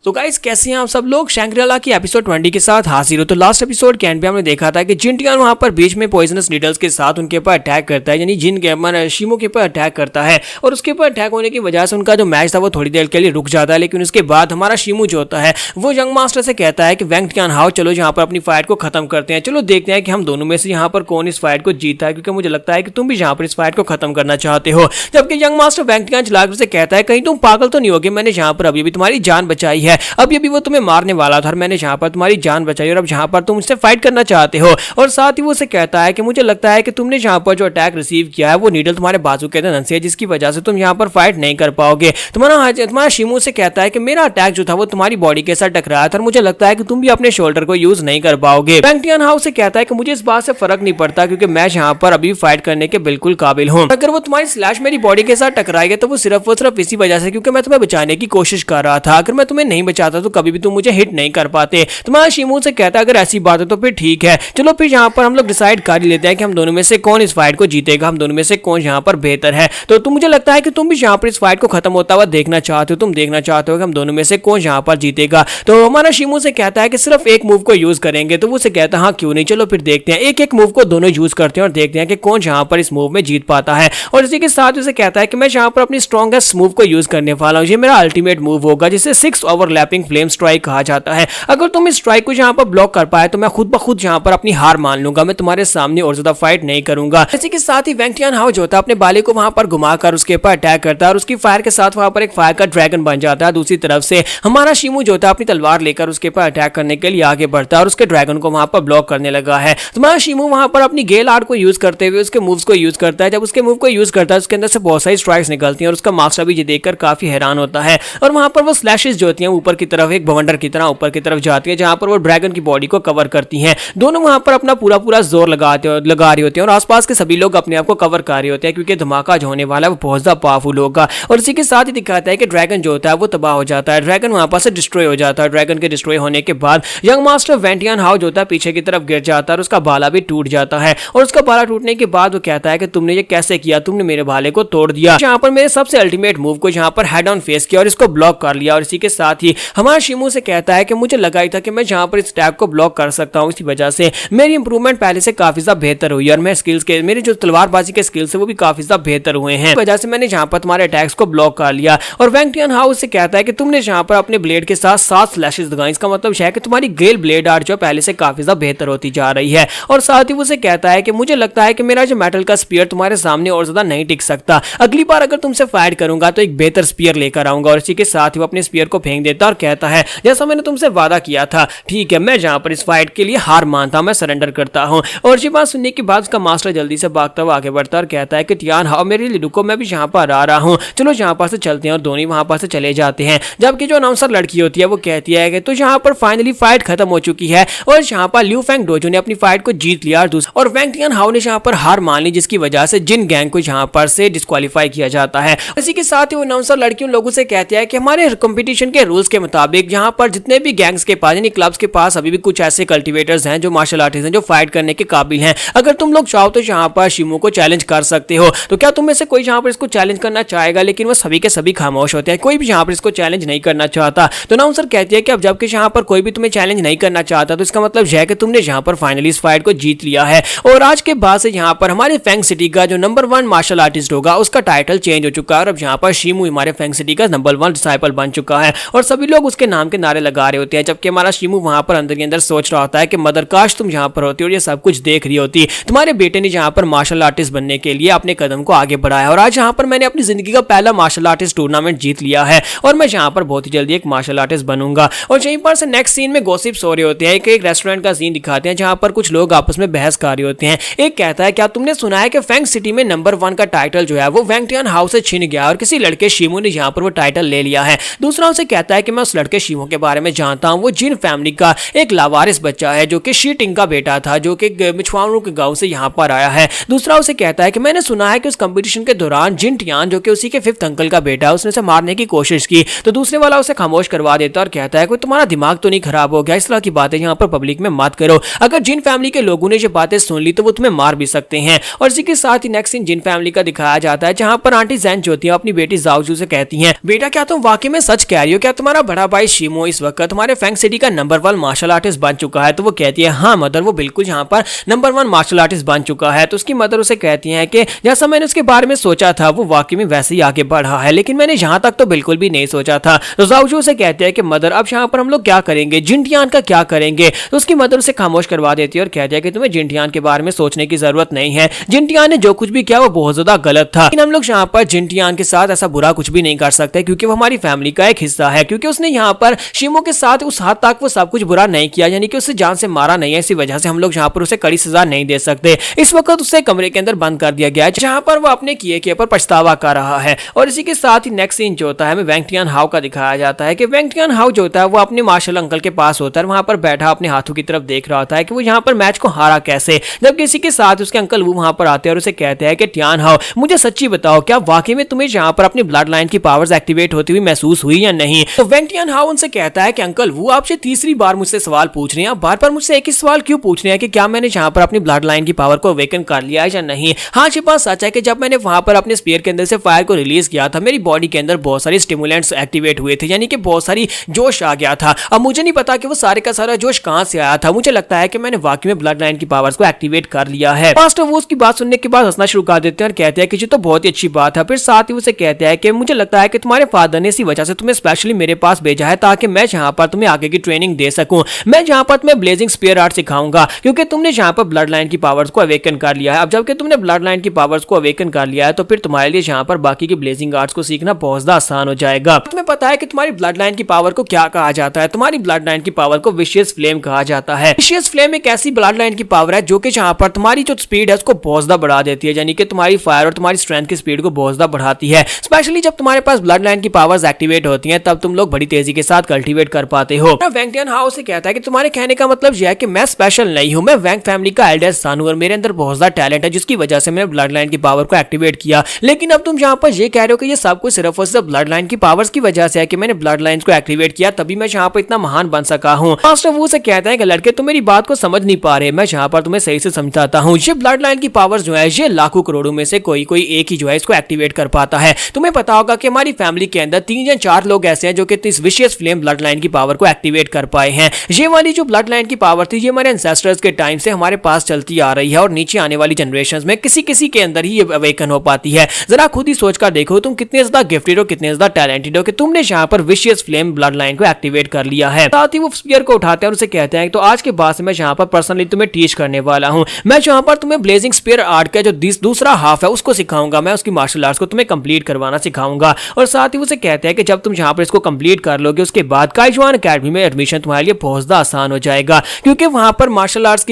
तो गाइस कैसे हैं आप सब लोग। शैंग्री-ला की एपिसोड 20 के साथ हाजिर हो। तो लास्ट एपिसोड के एंड पे हमने देखा था कि जिन-टियान वहां पर बीच में पॉइजनस नीडल्स के साथ उनके ऊपर अटैक करता है, यानी जिन के शिमो के ऊपर अटैक करता है और उसके ऊपर अटैक होने की वजह से उनका जो मैच था वो थोड़ी देर के लिए रुक जाता है। लेकिन उसके बाद हमारा शिमो जो होता है वो यंग मास्टर से कहता है कि वेंग टियानहाओ चलो यहाँ पर अपनी फाइट को खत्म करते हैं, चलो देखते हैं कि हम दोनों में से यहाँ पर कौन इस फाइट को जीता है, क्योंकि मुझे लगता है कि तुम भी यहाँ पर इस फाइट को खत्म करना चाहते हो। जबकि यंग मास्टर वेंग टियान चलाकर से कहता है कहीं तुम पागल तो नहीं होगे, मैंने यहाँ पर अभी भी तुम्हारी जान बचाई है, अभी भी वो तुम्हें मारने वाला था और मैंने यहाँ पर तुम्हारी जान बचाई और अब यहाँ पर तुम मुझसे फाइट करना चाहते हो। और साथ ही वो उसे कहता है कि मुझे लगता है कि तुमने यहाँ पर जो अटैक रिसीव किया है वो नीडल तुम्हारे बाजू के अंदर से है, जिसकी वजह से तुम यहाँ पर फाइट नहीं कर पाओगे। तुम्हारा शिमो से कहता है कि मेरा अटैक जो था वो तुम्हारी बॉडी के साथ टकराया था और मुझे लगता है कि तुम भी अपने शोल्डर को यूज नहीं कर पाओगे। वेंग टियानहाओ से कहता है कि मुझे इस बात से फर्क नहीं पड़ता क्योंकि मैं यहाँ पर अभी फाइट करने के बिल्कुल काबिल हूँ। अगर वो तुम्हारी स्लैश मेरी बॉडी के साथ टकराएगा तो वो सिर्फ इसी वजह से क्योंकि मैं तुम्हें बचाने की कोशिश कर रहा था, अगर मैं तुम्हें नहीं बचाता तो कभी भी तुम मुझे हिट नहीं कर पाते। तुम्हारा शिमो से कहता है अगर ऐसी बात है तो फिर ठीक है, चलो फिर यहाँ पर हम लोग डिसाइड कर ही लेते हैं कि हम दोनों में से कौन इस फाइट को जीतेगा, हम दोनों में से कौन यहाँ पर बेहतर है। तो तुम मुझे लगता है कि तुम भी यहाँ पर इस फाइट को खत्म होता हुआ देखना चाहते हो, तुम देखना चाहते हो कि हम दोनों में से कौन यहाँ पर जीतेगा। तो हमारा शिमो से कहता है कि सिर्फ एक मूव को यूज करेंगे, तो वो उसे कहता है हाँ क्यों नहीं, चलो फिर देखते हैं, एक एक मूव को दोनों यूज करते हैं और देखते हैं कि कौन यहाँ पर इस मूव में जीत पाता है। और इसी के साथ उसे कहता है कि मैं यहाँ पर अपनी स्ट्रॉन्गेस्ट मूव को यूज करने वाला हूँ, ये मेरा अल्टीमेट मूव होगा जिसे 6 ओवरलैपिंग फ्लेम स्ट्राइक कहा जाता है। अगर तुम इस स्ट्राइक को यहाँ पर ब्लॉक कर पाए तो मैं खुद ब खुद यहाँ पर अपनी हार मान लूंगा, मैं तुम्हारे सामने और ज्यादा फाइट नहीं करूंगा। इसी के साथ ही वेंग टियानहाओ जो था अपने बाले को वहां पर घुमाकर उसके ऊपर अटैक करता है और उसकी फायर के साथ वहां पर एक फायर का ड्रैगन बन जाता है। दूसरी तरफ से हमारा शिमो जो था अपनी तलवार लेकर उसके ऊपर अटैक करने के लिए आगे बढ़ता है और उसके ड्रैगन को वहां पर ब्लॉक करने लगा है। तुम्हारा शिमो वहां पर अपनी गेल आर्ट को यूज करते हुए उसके मूव्स को यूज करता है। जब उसके मूव को यूज करता है उसके अंदर से बहुत सारी स्ट्राइक्स निकलती हैं और उसका मास्टर भी ये देखकर काफी हैरान होता है और वहां पर वो स्लैशेस जो होती हैं ऊपर की तरफ एक बवंडर की तरह ऊपर की तरफ जाती है जहां पर वो ड्रैगन की बॉडी को कवर करती हैं। दोनों वहां पर अपना पूरा जोर लगा रहे होते हैं और आसपास के सभी लोग अपने आप को कवर कर रहे होते हैं क्योंकि धमाका जो होने वाला है वो बहुत ज्यादा पावरफुल होगा। और इसी के साथ ही दिखाता है कि ड्रैगन जो होता है वो तबाह हो जाता है, ड्रैगन वहां पर से डिस्ट्रॉय हो जाता है। ड्रैगन के डिस्ट्रॉय होने के बाद यंग मास्टर वेंग टियानहाओ जो होता है पीछे की तरफ गिर जाता है और उसका बाला भी टूट जाता है। और उसका बाला टूटने के बाद वो कहता है कि तुमने ये कैसे किया, तुमने मेरे भाले को तोड़ दिया। यहाँ पर मेरे सबसे अल्टीमेट मूव को यहाँ पर हेड ऑन फेस किया और इसको ब्लॉक कर लिया। और इसी के साथ ही हमारा शिमो से कहता है कि मुझे लगा ही था कि मैं यहाँ पर इस अटैक को ब्लॉक कर सकता हूँ, इसी वजह से मेरी इंप्रूवमेंट पहले से काफी ज्यादा बेहतर हुई और मैं स्किल्स के मेरे जो तलवारबाजी के स्किल्स है वो भी काफी ज्यादा बेहतर हुए हैं, इस वजह से मैंने यहाँ पर तुम्हारे अटैक्स को ब्लॉक कर लिया। और वेंग टियानहाओ से कहता है कि तुमने यहाँ पर अपने ब्लेड के साथ 7 स्लैशेस लगाए, इसका मतलब है कि तुम्हारी गेल ब्लेड आर्ट जो पहले से काफी ज्यादा बेहतर होती जा रही है। और साथ ही वो कहता है कि मुझे लगता है कि मेरा जो मेटल का स्पीयर तुम्हारे सामने और ज्यादा नहीं टिक सकता, अगली बार अगर तुमसे फाइट करूंगा तो एक बेहतर स्पीयर लेकर आऊंगा। और इसी के साथ ही वो अपने स्पीयर को फेंक देता और कहता है जैसा मैंने तुमसे वादा किया था, ठीक है, मैं जहां पर इस फाइट के लिए हार मानता हूं, मैं सरेंडर करता हूं। और ये बात सुनने के बाद उसका मास्टर जल्दी से भागता हुआ आगे बढ़ता और कहता है कि टियानहाओ मेरे लिए रुको, मैं भी यहाँ पर आ रहा हूँ, चलो यहाँ पर से चलते हैं। और दोनों वहां पर से चले जाते हैं। जबकि जो अनाउंसर लड़की होती है वो कहती है कि तो यहाँ पर फाइनली फाइट खत्म हो चुकी है और यहाँ पर लियू फेंग डोजो ने अपनी फाइट को जीत लिया और वेंग टियानहाओ ने यहाँ पर हार मान ली, जिसकी वजह से जिन गैंग को यहाँ पर से डिस्क्वालीफाई किया जाता है। इसी के साथ ही वो अनाउंसर लड़की उन लोगों से कहती है कि हमारे कंपटीशन के रूल्स के मुताबिक यहाँ पर जितने भी गैंग्स के पास यानी क्लब्स के पास अभी भी कुछ ऐसे कल्टिवेटर्स हैं जो मार्शल आर्टिस्ट हैं जो फाइट करने के काबिल हैं। अगर तुम लोग चाहो तो यहाँ पर शिमो को चैलेंज कर सकते हो, तो क्या तुम में से कोई यहाँ पर इसको चैलेंज करना चाहेगा? लेकिन वो सभी के सभी खामोश होते हैं, कोई भी यहाँ पर इसको चैलेंज नहीं करना चाहता। तो अनाउंसर कहती है कि अब जबकि यहाँ पर कोई भी तुम्हें चैलेंज नहीं करना चाहता तो इसका मतलब है कि तुमने यहाँ पर फाइनली इस फाइट को जीत लिया है। और आज के बाद से यहाँ पर हमारे फेंग सिटी का जो नंबर 1 मार्शल आर्टिस्ट होगा उसका टाइटल चेंज हो चुका है और अब यहाँ पर शिमो हमारे फेंग सिटी का नंबर 1 डिसाइपल बन चुका है और सभी लोग उसके नाम के नारे लगा रहे होते हैं। जबकि हमारा शिमो वहां पर अंदर के अंदर सोच रहा होता है कि मदर काश तुम यहाँ पर होती और ये सब कुछ देख रही होती, तुम्हारे बेटे ने यहाँ पर मार्शल आर्टिस्ट बनने के लिए अपने कदम को आगे बढ़ाया और आज यहाँ पर मैंने अपनी जिंदगी का पहला मार्शल आर्टिस्ट टूर्नामेंट जीत लिया है और मैं यहाँ पर बहुत ही जल्दी एक मार्शल आर्टिस्ट बनूंगा। और यहीं पर से नेक्स्ट सीन में गॉसिप्स हो रहे होते हैं। एक रेस्टोरेंट का सीन दिखाते हैं जहां पर कुछ लोग आपस में बहस कर रहे होते हैं। एक कहता है क्या तुमने सुना है कि फेंग सिटी में नंबर 1 का टाइटल जो है वो वेंग टियानहाओ से छिन गया और किसी लड़के शिमो ने यहाँ पर वो टाइटल ले लिया है। दूसरा उसे कहता है कि मैं उस लड़के शिमो के बारे में जानता हूँ, वो जिन फैमिली का एक लावारिस बच्चा है जो कि शी टिंग का बेटा था जो कि मिचवांगरू के गांव से यहाँ पर आया है। दूसरा उसे कहता है कि मैंने सुना है कि उस कंपटीशन के दौरान जिन टियान जो कि उसी के 5th अंकल का बेटा है उसने उसे मारने की कोशिश की। तो दूसरे वाला उसे खामोश करवा देता और कहता है कि तुम्हारा दिमाग तो नहीं खराब हो गया, इस तरह की बातें यहाँ पर पब्लिक में मत करो, अगर जिन फैमिली के लोगों ने ये बातें सुन ली तो वो तुम्हें मार भी सकते हैं। और इसी के साथ ही नेक्स्ट सीन जिन फैमिली का दिखाया जाता है जहां पर आंटी जैन जो होती है अपनी बेटी जाओजू से कहती हैं, बेटा क्या तुम वाकई में सच कह रही हो, क्या तुम्हारा हमारा बड़ा भाई शिमो इस वक्त हमारे फैंग सिटी का नंबर 1 मार्शल आर्टिस्ट बन चुका है। तो वो कहती है हाँ मदर, वो बिल्कुल यहाँ पर नंबर 1 मार्शल आर्टिस्ट बन चुका है। तो उसकी मदर उसे कहती है कि जैसा मैंने उसके बारे में सोचा था वो वाकई में वैसे ही आगे बढ़ा है, लेकिन मैंने यहाँ तक तो बिल्कुल भी नहीं सोचा था। तो जाओजू उसे कहते हैं कि मदर अब यहाँ पर हम लोग क्या करेंगे, जिनटियान का क्या करेंगे। तो उसकी मदर उसे खामोश करवा देती है और कहती है कि तुम्हें जिनटियान के बारे में सोचने की जरूरत नहीं है। जिनटियान ने जो कुछ भी किया वो बहुत ज्यादा गलत था, लेकिन हम लोग यहाँ पर जिनटियान के साथ ऐसा बुरा कुछ भी नहीं कर सकते क्योंकि वो हमारी फैमिली का एक हिस्सा है। क्योंकि उसने यहाँ पर शिमो के साथ उस हद तक वो सब कुछ बुरा नहीं किया, यानी कि उसे जान से मारा नहीं है। इसी वजह से हम लोग यहाँ पर उसे कड़ी सजा नहीं दे सकते। इस वक्त उसे कमरे के अंदर बंद कर दिया गया है जहाँ पर वो अपने किए के पर पछतावा कर रहा है। और इसी के साथ ही नेक्स्ट सीन जो होता है हमें वेंग टियान हाओ का दिखाया जाता है कि वेंग टियान हाओ जो होता है वो अपने मार्शल अंकल के पास होता है, वहां पर बैठा अपने हाथों की तरफ देख रहा होता है कि वो यहाँ पर मैच को हारा कैसे। जबकि इसी के साथ उसके अंकल वो वहां पर आते हैं और उसे कहते हैं कि टियान हाओ मुझे सच्ची बताओ, क्या वाकई में तुम्हें यहाँ पर अपनी ब्लड लाइन की पावर्स एक्टिवेट होती हुई महसूस हुई या नहीं। तो वेंग टियान हाओ उनसे कहता है कि अंकल वो आपसे तीसरी बार मुझसे सवाल पूछ रहे हैं, बार बार मुझसे एक ही सवाल क्यों पूछ रहे हैं कि क्या मैंने यहाँ पर अपनी ब्लड लाइन की पावर को अवेकन कर लिया है या नहीं। हाँ ये बात सच है कि जब मैंने वहां पर अपने स्पीयर के अंदर से फायर को रिलीज किया था मेरी बॉडी के अंदर बहुत सारी स्टिमुलेंट्स एक्टिवेट हुए थे, यानी कि बहुत सारी जोश आ गया था। अब मुझे नहीं पता कि वो सारे का सारा जोश कहां से आया था, मुझे लगता है कि मैंने वाकई में ब्लड लाइन की पावर्स को एक्टिवेट कर लिया है। मास्टर वो उसकी बात सुनने के बाद हंसना शुरू कर देते हैं और कहते हैं कि ये तो बहुत ही अच्छी बात है। फिर साथ ही उसे कहते हैं कि मुझे लगता है कि तुम्हारे फादर ने इसी वजह से तुम्हें स्पेशली मेरे पास भेजा है ताकि मैं यहाँ पर तुम्हें आगे की ट्रेनिंग दे सकूं। मैं यहाँ पर तुम्हें ब्लेजिंग स्पीयर आर्ट सिखाऊंगा क्योंकि तुमने यहाँ पर ब्लड लाइन की पावर्स को अवेकन कर लिया है। अब जबकि तुमने ब्लड लाइन की पावर्स को अवेकन कर लिया है तो फिर तुम्हारे लिए यहाँ पर बाकी की ब्लेजिंग आर्ट्स को सीखना बहुत ज्यादा आसान हो जाएगा। तुम्हें पता है कि तुम्हारी ब्लड लाइन की पावर को क्या कहा जाता है, तुम्हारी ब्लड लाइन की पावर को विशियस फ्लेम कहा जाता है। विशियस फ्लेम एक ऐसी ब्लड लाइन की पावर है जो कि यहाँ पर तुम्हारी जो स्पीड है उसको बहुत ज्यादा बढ़ा देती है, यानी कि तुम्हारी फायर और तुम्हारी स्ट्रेंथ की स्पीड को बहुत ज्यादा बढ़ाती है। स्पेशली जब तुम्हारे पास ब्लड लाइन की पावर्स एक्टिवेट होती हैं तब तुम लोग बड़ी तेजी के साथ कल्टीवेट कर पाते हो। वेंग टियान हाओ से कहता है कि तुम्हारे कहने का मतलब यह है कि मैं स्पेशल नहीं हूं, मैं वेंग फैमिली का एल्डेस्ट सन हूं और मेरे अंदर बहुत ज्यादा टैलेंट है जिसकी वजह से मैंने ब्लड लाइन की पावर को एक्टिवेट किया। लेकिन अब तुम यहाँ पर ये कह रहे हो कि ये सब कुछ सिर्फ और सिर्फ ब्लड लाइन की पावर्स की वजह से है कि मैंने ब्लड लाइन को एक्टिवेट किया तभी मैं यहाँ पर इतना महान बन सका हूँ। मास्टर वो से कहता है कि लड़के तुम मेरी बात को समझ नहीं पा रहे, मैं यहाँ पर तुम्हें सही से समझाता हूँ। ये ब्लड लाइन की पावर्स जो है ये लाखों करोड़ों में से कोई कोई एक ही जो है इसको एक्टिवेट कर पाता है। तुम्हें पता होगा कि हमारी फैमिली के अंदर 3 या 4 लोग ऐसे हैं जो कि इस विशियस फ्लेम ब्लड लाइन की पावर को एक्टिवेट कर पाए हैं। ये वाली जो ब्लड लाइन की पावर थी ये हमारे एंसेस्टर्स के टाइम से हमारे पास चलती आ रही है और नीचे आने वाली जनरेशंस में किसी किसी के अंदर ही ये अवेकन हो पाती है। जरा खुद ही सोचकर देखो तुम कितने ज्यादा गिफ्टेड हो, कितने ज्यादा टैलेंटेड हो कि तुमने यहाँ पर विशियस फ्लेम ब्लड लाइन को एक्टिवेट कर लिया है। साथ ही वो स्पीयर को उठाते हैं और उसे कहते हैं तो आज के बाद से मैं यहाँ पर पर्सनली तुम्हें टीच करने वाला हूँ। मैं यहाँ पर तुम्हें ब्लेजिंग स्पीयर आर्ट का जो दूसरा हाफ है उसको सिखाऊंगा, मैं उसकी मार्शल आर्ट्स को तुम्हें कंप्लीट करवाना सिखाऊंगा। और साथ ही उसे कहते हैं कि जब तुम यहाँ पर इसको कंप्लीट कर लोगे उसके बाद काइजुआन अकेडमी में एडमिशन तुम्हारे लिए बहुत ज्यादा आसान हो जाएगा क्योंकि वहां पर मार्शल आर्ट्स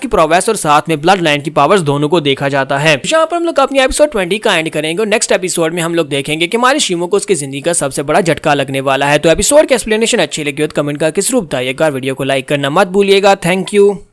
की प्रोग्रेस और साथ में ब्लड लाइन की पावर्स दोनों को देखा जाता है। यहाँ पर हम लोग अपनी एपिसोड 20 का एंड करेंगे और नेक्स्ट एपिसोड में हम लोग देखेंगे कि हमारे शिमो को उसकी जिंदगी का सबसे बड़ा झटका लगने वाला है। तो एपिसोड की एक्सप्लेनेशन अच्छी लगी हो तो कमेंट करके जरूर बताइएगा, वीडियो को लाइक करना मत भूलिएगा। Thank you.